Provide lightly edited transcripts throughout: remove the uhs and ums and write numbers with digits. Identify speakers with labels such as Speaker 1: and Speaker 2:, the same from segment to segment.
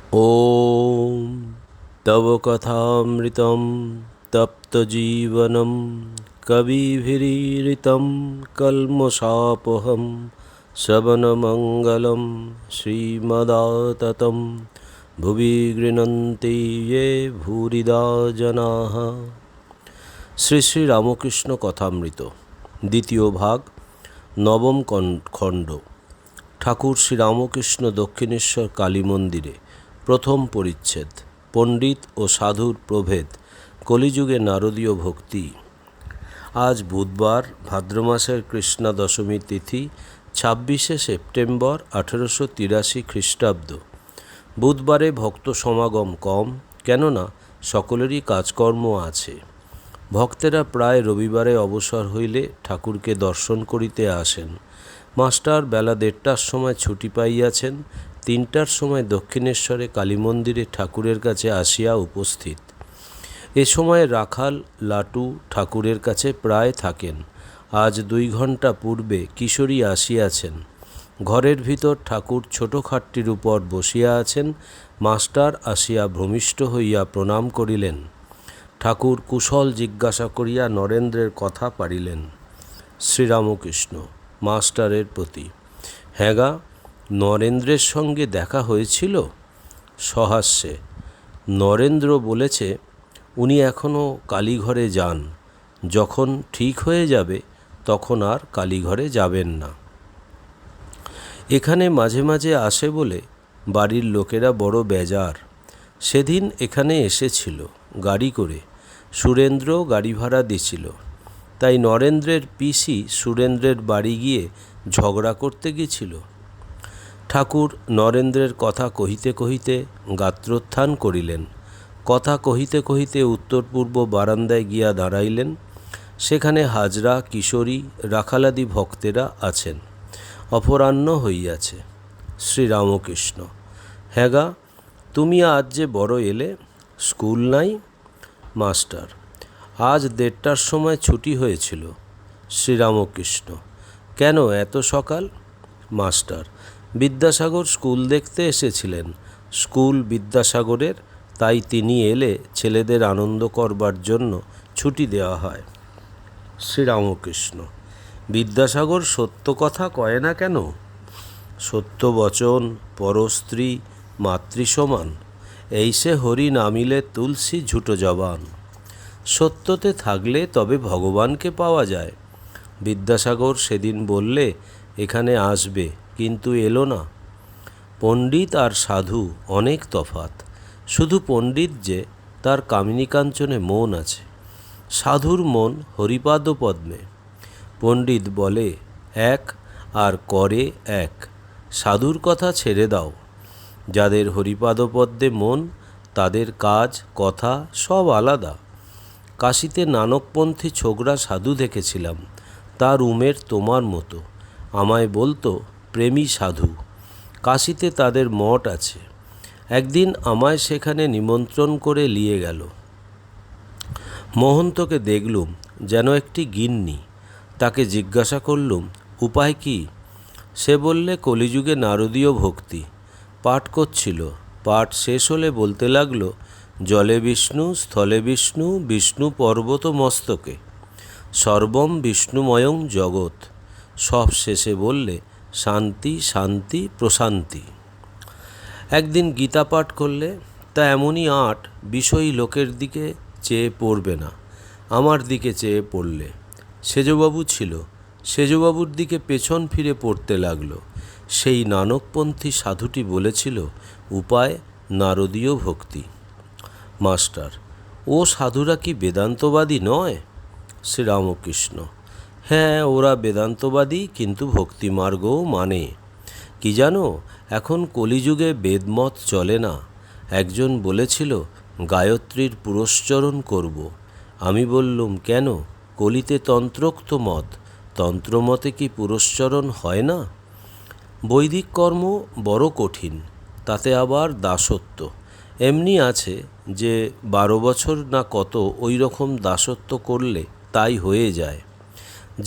Speaker 1: ॐ तव कथामृतं तप्तजीवनं कविभिरीरितं कल्मषापहं श्रवणमङ्गलं श्रीमदाततं भुवि गृह्णन्ति ये भूरिदा जनाः। শ্রী শ্রী রামকৃষ্ণ কথামৃত দ্বিতীয় ভাগ নবম খণ্ড। ঠাকুর শ্রী রামকৃষ্ণ দক্ষিণেশ্বর কালী মন্দিরে প্রথম পরিচ্ছেদ। পণ্ডিত ও সাধুর প্রভেদ, কলিযুগে নারদীয় ভক্তি। আজ বুধবার, ভাদ্র মাসের কৃষ্ণা দশমী তিথি 26শে সেপ্টেম্বর 1883 খ্রিস্টাব্দ। বুধবারে ভক্ত সমাগম কম, কেননা সকলেরই কাজকর্ম আছে। ভক্তেরা প্রায় রবিবারে অবসর হইলে ঠাকুরকে দর্শন করিতে আসেন। মাস্টার বেলা 1:30টার সময় ছুটি পাইয়াছেন, 3টার সময় দক্ষিণেশ্বরে কালী মন্দিরে ঠাকুরের কাছে আসিয়া উপস্থিত। এ সময় রাখাল লাটু ঠাকুরের কাছে প্রায় থাকেন। আজ 2 ঘণ্টা পূর্বে কিশোরী আসিয়াছেন। ঘরের ভিতর ঠাকুর ছোট খাটটির উপর বসিয়া আছেন। মাস্টার আসিয়া ভূমিষ্ঠ হইয়া প্রণাম করিলেন। ঠাকুর কুশল জিজ্ঞাসা করিয়া নরেন্দ্রের কথা পাড়িলেন। শ্রীরামকৃষ্ণ মাস্টারের প্রতি: হ্যাঁ গা, নরেন্দ্রের সঙ্গে দেখা হয়েছিল? সহাস্যে: নরেন্দ্র বলেছে উনি এখনও কালীঘরে যান, যখন ঠিক হয়ে যাবে তখন আর কালীঘরে যাবেন না। এখানে মাঝে মাঝে আসে বলে বাড়ির লোকেরা বড় বেজার। সেদিন এখানে এসেছিল গাড়ি করে, সুরেন্দ্র গাড়ি ভাড়া দিছিল। তাই নরেন্দ্রের পিসি সুরেন্দ্রের বাড়ি গিয়ে ঝগড়া করতে গিয়েছিল। ঠাকুর নরেন্দ্রের কথা কহিতে কহিতে গাত্রোত্থান করিলেন। কথা কহিতে কহিতে উত্তর পূর্ব বারান্দায় গিয়া দাঁড়াইলেন। সেখানে হাজরা, কিশোরী, রাখালাদি ভক্তেরা আছেন। অপরাহ্ন হইয়াছে। শ্রীরামকৃষ্ণ: হ্যাঁ গা, তুমি আজ যে বড় এলে, স্কুল নাই? মাস্টার: আজ 1:30টার সময় ছুটি হয়েছিল। শ্রীরামকৃষ্ণ: কেন এত সকাল? মাস্টার: বিদ্যাসাগর স্কুল দেখতে এসেছিলেন। স্কুল বিদ্যাসাগরের, তাই তিনি এলে ছেলেদের আনন্দ করবার জন্য ছুটি দেওয়া হয়। শ্রীরামকৃষ্ণ: বিদ্যাসাগর সত্য কথা কয় না কেন? সত্য বচন পরস্ত্রী মাতৃসমান, এই সে হরি নামিলে তুলসী ঝুটো জবান। সত্যতে থাকলে তবে ভগবানকে পাওয়া যায়। বিদ্যাসাগর সেদিন বললে এখানে আসবে, কিন্তু এলো না। পণ্ডিত আর সাধু অনেক তফাৎ। শুধু পণ্ডিত যে তার কামিনী কাঞ্চনে মন আছে, সাধুর মন হরিপাদ পদ্মে। পণ্ডিত বলে এক আর করে এক। সাধুর কথা ছেড়ে দাও। যাদের হরিপাদ পদ্মে মন, তাদের কাজ কথা সব আলাদা। কাশীতে নানকপন্থী ছোকরা সাধু দেখেছিলাম, তার উমের তোমার মতো। আমায় বলতো প্রেমী সাধু। কাশীতে তাদের মঠ আছে। একদিন আমায় সেখানে নিমন্ত্রণ করে নিয়ে গেল। মহন্তকে দেখলুম যেন একটি গিন্নি। তাকে জিজ্ঞাসা করলুম উপায় কি? সে বললে কলিযুগে নারদীয় ভক্তি। পাঠ করছিল। পাঠ শেষ হলে বলতে লাগলো জলে বিষ্ণু, স্থলে বিষ্ণু, বিষ্ণু পর্বত মস্তকে, সর্বম বিষ্ণুময়ং জগৎ। সব শেষে বললে শান্তি শান্তি প্রশান্তি। একদিন গীতা পাঠ করলে, তা এমনই আট বিষয়ী লোকের দিকে চেয়ে পড়বে না, আমার দিকে চেয়ে পড়লে। সেজবাবু ছিল, সেজবাবুর দিকে পেছন ফিরে পড়তে লাগলো। সেই নানকপন্থী সাধুটি বলেছিল উপায় নারদীয় ভক্তি। মাস্টার: ও সাধুরা কি বেদান্তবাদী নয়? শ্রীরামকৃষ্ণ: হ্যাঁ, ওরা বেদান্তবাদী, কিন্তু ভক্তিমার্গও মানে। কি জানো, এখন কলিযুগে বেদমত চলে না। একজন বলেছিল গায়ত্রীর পুরস্চরণ করব। আমি বললুম কেন, কলিতে তন্ত্রোক্ত মত, তন্ত্রমতে কি পুরস্চরণ হয় না? বৈদিক কর্ম বড় কঠিন, তাতে আবার দাসত্ব। এমনি আছে যে 12 বছর না কত ওই রকম দাসত্ব করলে তাই হয়ে যায়।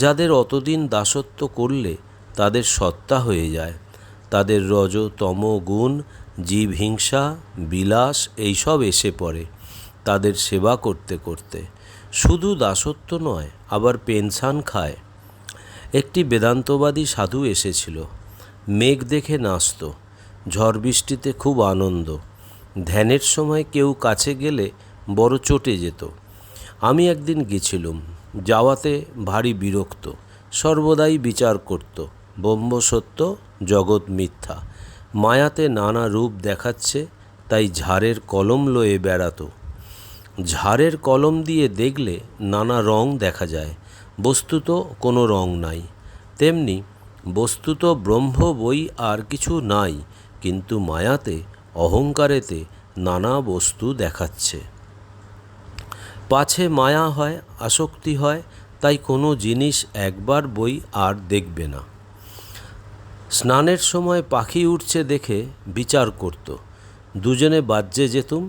Speaker 1: যাদের অতদিন দাসত্ব করলে তাদের সত্তা হয়ে যায়। তাদের রজ তম গুণ, জীব হিংসা, বিলাস এইসব এসে পড়ে তাদের সেবা করতে করতে। শুধু দাসত্ব নয়, আবার পেনশন খায়। একটি বেদান্তবাদী সাধু এসেছিল। মেঘ দেখে নাচত, ঝড় বৃষ্টিতে খুব আনন্দ। ধ্যানের সময় কেউ কাছে গেলে বড় চটে যেত। আমি একদিন গেছিলুম, যাওয়াতে ভারী বিরক্ত। সর্বদাই বিচার করত, ব্রহ্ম সত্য, জগৎ মিথ্যা। মায়াতে নানা রূপ দেখাচ্ছে, তাই ঝাড়ের কলম লয়ে বেড়াত। ঝাড়ের কলম দিয়ে দেখলে নানা রং দেখা যায়, বস্তুত কোনো রং নাই। তেমনি বস্তুত ব্রহ্ম বই আর কিছু নাই, কিন্তু মায়াতে, অহংকারেতে নানা বস্তু দেখাচ্ছে। পাছে মায়া হয়, আসক্তি হয়, তাই কোনো জিনিস একবার বই আর দেখবে না। স্নানের সময় পাখি উঠছে দেখে বিচার করত। দুজনে বাজ্যে যেতুম,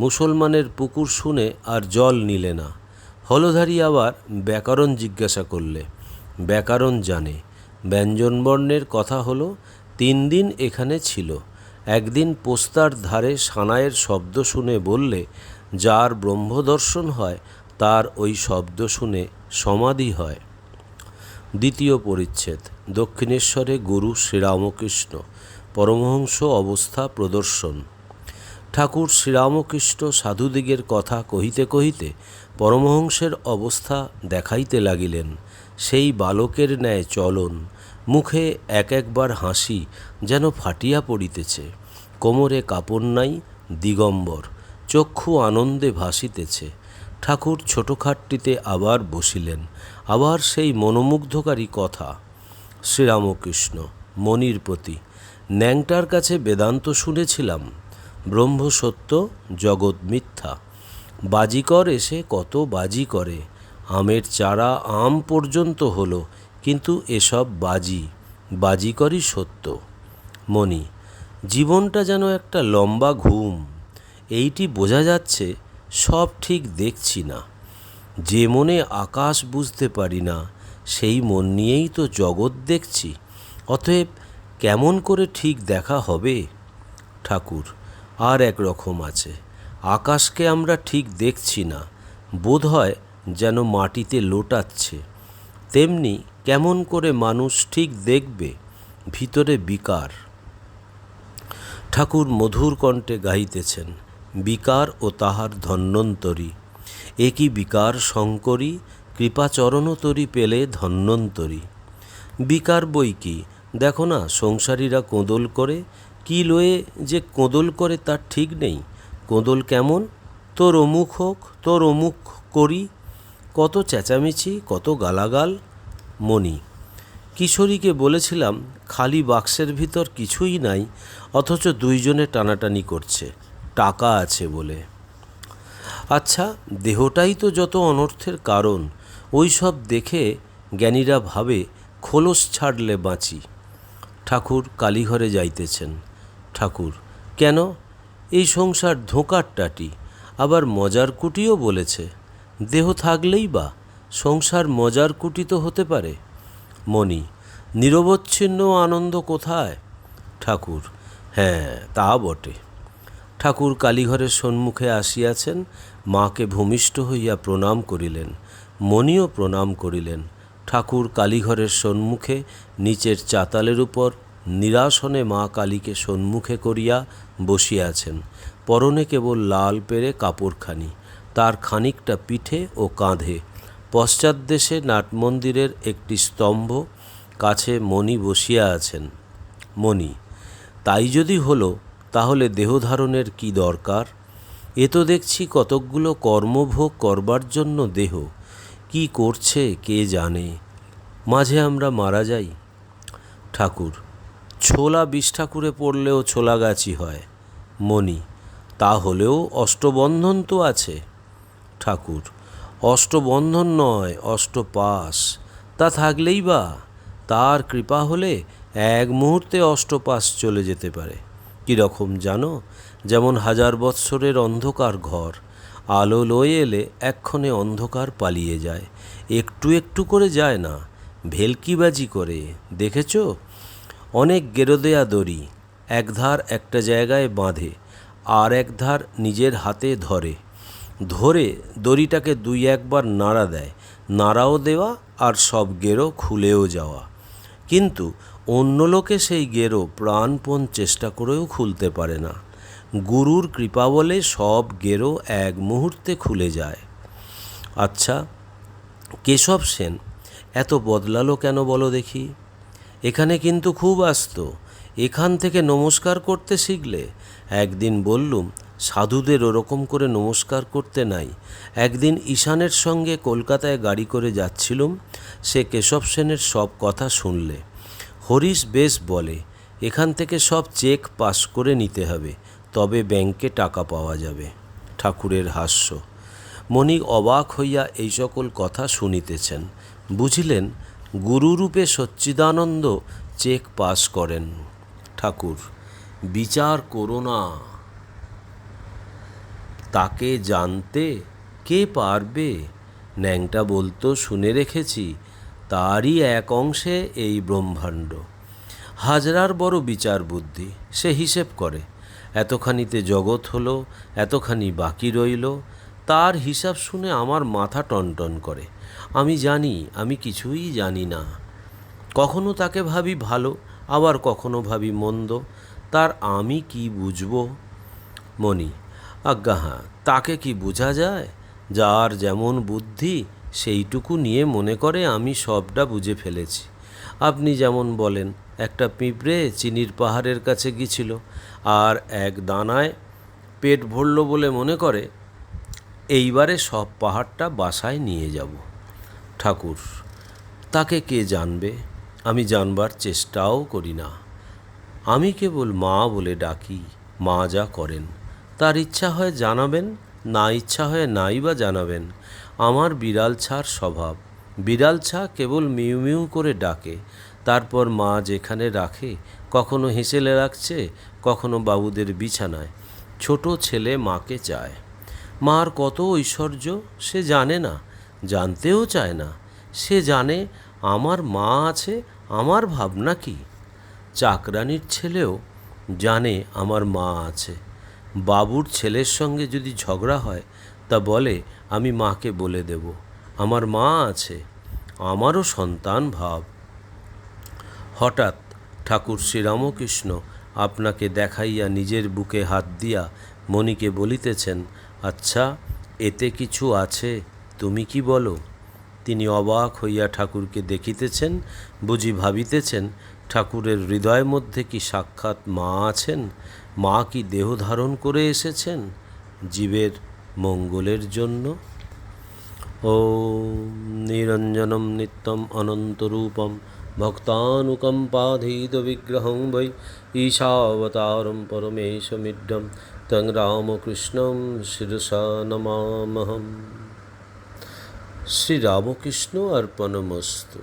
Speaker 1: মুসলমানের পুকুর শুনে আর জল নিলে না। হলধারী আবার ব্যাকরণ জিজ্ঞাসা করলে, ব্যাকরণ জানে। ব্যঞ্জনবর্ণের কথা হলো, 3 দিন এখানে ছিল। একদিন পোস্তার ধারে সানাইয়ের শব্দ শুনে বললে, যার ব্রহ্মদর্শন হয় তার ওই শব্দ শুনে সমাধি হয়। দ্বিতীয় পরিচ্ছেদ। দক্ষিণেশ্বরে গুরু শ্রীরামকৃষ্ণ পরমহংস অবস্থা প্রদর্শন। ঠাকুর শ্রীরামকৃষ্ণ সাধুদিগের কথা কহিতে কহিতে পরমহংসের অবস্থা দেখাইতে লাগিলেন। সেই বালকের ন্যায় চলন, মুখে এক একবার হাসি যেন ফাটিয়া পড়িতেছে। কোমরে কাপড় নাই, দিগম্বর, চক্ষু আনন্দে ভাসিতেছে। ঠাকুর ছোটোখাটটিতে আবার বসিলেন। আবার সেই মনোমুগ্ধকারী কথা। শ্রীরামকৃষ্ণ মনির প্রতি, ন্যাংটার কাছে বেদান্ত শুনেছিলাম, ব্রহ্ম সত্য, জগৎ মিথ্যা। বাজিকর এসে কত বাজি করে, আমের চারা আম পর্যন্ত হলো, কিন্তু এসব বাজিকরই সত্য। মনি, জীবনটা যেন একটা লম্বা ঘুম। এইটি বোঝা যাচ্ছে, সব ঠিক দেখছি না। যে মনে আকাশ বুঝতে পারি না, সেই মন নিয়েই তো জগৎ দেখছি। অতএব কেমন করে ঠিক দেখা হবে? ঠাকুর, আর এক রকম আছে। আকাশকে আমরা ঠিক দেখছি না, বোধ হয় যেন মাটিতে লোটাচ্ছে। তেমনি কেমন করে মানুষ ঠিক দেখবে? ভিতরে বিকার। ঠাকুর মধুর কণ্ঠে গাইতেছেন, বিকার ও তাহার ধন্বন্তরী। একই বিকার শঙ্করী, কৃপাচরণতরী পেলে ধন্বন্তরী। বিকার বই কি, দেখো না সংসারীরা কোঁদল করে, কি লয়ে যে কোঁদল করে তার ঠিক নেই। কোঁদল কেমন? তোর অমুক হোক, তোর অমুক করি। কত চেঁচামেচি, কত গালাগাল। মনি, কিশোরীকে বলেছিলাম খালি বাক্সের ভিতর কিছুই নাই, অথচ 2 জনে টানাটানি করছে, টাকা আছে বলে। আচ্ছা, দেহটাই তো যত অনর্থের কারণ। ওই সব দেখে জ্ঞানীরা ভাবে খোলস ছাড়লে বাঁচি। ঠাকুর কালীঘরে যাইতেছেন। ঠাকুর, কেন? এই সংসার ধোঁকার টাটি, আবার মজার কুটিও বলেছে। দেহ থাকলেই বা সংসার মজার কুটি তো হতে পারে। মনি, নিরবচ্ছিন্ন আনন্দ কোথায়? ঠাকুর, হ্যাঁ তা বটে। ঠাকুর কালীঘরের সম্মুখে আসিয়াছেন, মাকে ভূমিষ্ঠ হইয়া প্রণাম করিলেন। মনিও প্রণাম করিলেন। ঠাকুর কালীঘরের সম্মুখে নিচের চাতালের উপর নিরাসনে মা কালীকে সম্মুখে করিয়া বসিয়াছেন। পরনে কেবল লাল পেরে কাপড়খানি, তার খানিকটা পিঠে ও কাঁধে। পশ্চাৎদেশে নাটমন্দিরের একটি স্তম্ভ, কাছে মণি বসিয়া আছেন। মণি, তাই যদি হলো, তাহলে দেহধারণের কি দরকার? এ তো দেখছি কতকগুলো কর্মভোগ করবার জন্য দেহ। কি করছে কে জানে। মাঝে আমরা মারা যাই। ঠাকুর, ছোলা 20 ঠাকুরে পড়লেও ছোলাগাছি হয়। মণি, তা হলেও অষ্টবন্ধন তো আছে। ঠাকুর, অষ্টবন্ধন নয়, অষ্টপাশ। তা থাকলেই বা, তার কৃপা হলে এক মুহূর্তে অষ্টপাশ চলে যেতে পারে। কীরকম জানো? যেমন 1000 বৎসরের অন্ধকার ঘর, আলো লয়ে এলে এক্ষণে অন্ধকার পালিয়ে যায়। একটু একটু করে যায় না, ভেলকিবাজি করে, দেখেছ? অনেক গেরো দেয়া দড়ি, এক ধার একটা জায়গায় বাঁধে, আর এক ধার নিজের হাতে ধরে দড়িটাকে দুই একবার নাড়া দেয়, নাড়াও দেওয়া আর সব গেরো খুলেও যাওয়া। কিন্তু অন্য লোকে সেই গেরো প্রাণপণ চেষ্টা করেও খুলতে পারে না। গুরুর কৃপা বলে সব গেরো এক মুহূর্তে খুলে যায়। আচ্ছা, কেশব সেন এত বদলালো কেন বলো দেখি? এখানে কিন্তু খুব আসতো, এখান থেকে নমস্কার করতে শিখলে। একদিন বললুম, সাধুদের ওরকম করে নমস্কার করতে নাই। একদিন ঈশানের সঙ্গে কলকাতায় গাড়ি করে যাচ্ছিলুম, সে কেশব সেনের সব কথা শুনলে। হরিশ বেশ বলে, এখান থেকে সব চেক পাস করে নিতে হবে, তবে ব্যাংকে টাকা পাওয়া যাবে। ঠাকুরের হাস্য। মণি অবাক হইয়া এই সকল কথা শুনিতেছেন। বুঝিলেন, গুরুরূপে সচ্চিদানন্দ চেক পাস করেন। ঠাকুর, বিচার করো না, তাকে জানতে কে পারবে? ন্যাংটা বলতো, শুনে রেখেছি, তারই এক অংশে এই ব্রহ্মাণ্ড। হাজরার বড় বিচার বুদ্ধি, সে হিসেব করে, এতখানিতে জগৎ হলো, এতখানি বাকি রইল। তার হিসাব শুনে আমার মাথা টনটন করে। আমি জানি আমি কিছুই জানি না। কখনো তাকে ভাবি ভালো, আবার কখনো ভাবি মন্দ। তার আমি কি বুঝব? মণি, আজ্ঞা হাঁ, তাকে কি বোঝা যায়? যার যেমন বুদ্ধি সেইটুকু নিয়ে মনে করে আমি সবটা বুঝে ফেলেছি। আপনি যেমন বলেন, একটা পিঁপড়ে চিনির পাহাড়ের কাছে গিয়েছিল, আর এক দানায় পেট ভরল বলে মনে করে এইবারে সব পাহাড়টা বাসায় নিয়ে যাব। ঠাকুর, তাকে কে জানবে? আমি জানবার চেষ্টাও করি না। আমি কেবল মা বলে ডাকি, মা যা করেন। তার ইচ্ছা হয় জানাবেন, না ইচ্ছা হয় নাই বা জানাবেন। আমার বিড়াল ছাড় স্বভাব। বিড়াল ছা কেবল মিউ মিউ করে ডাকে, তারপর মা যেখানে রাখে, কখনো হেঁচেলে রাখছে, কখনো বাবুদের বিছানায়। ছোট ছেলে মাকে চায়। মার কত ঐশ্বর্য সে জানে না, জানতেও চায় না। সে জানে আমার মা আছে, আমার ভাবনা কি। চাকরানির ছেলেও জানে আমার মা আছে। বাবুর ছেলের সঙ্গে যদি ঝগড়া হয়, তা বলে আমি মাকে বলে দেব, আমার মা আছে। আমারও সন্তান ভাব। হঠাৎ ঠাকুর শ্রীরামকৃষ্ণ আপনাকে দেখাইয়া নিজের বুকে হাত দিয়া মণিকে বলিতেছেন, আচ্ছা, এতে কিছু আছে, তুমি কি বলো? তিনি অবাক হইয়া ঠাকুরকে দেখিতেছেন, বুঝি ভাবিতেছেন, ঠাকুরের হৃদয়ের মধ্যে কি সাক্ষাৎ মা আছেন? মা কি দেহ ধারণ করে এসেছেন জীবের মঙ্গলের জন্য? ওম নিরঞ্জনম নিত্যম অনন্তরূপম ভক্তানুকম্পাধীত বিগ্রহং বৈ ঈশাবতারম পরমেশমিড্ডম তং রামকৃষ্ণম শিরসা নমামহম। শ্রীরামকৃষ্ণ অর্পণমস্তু।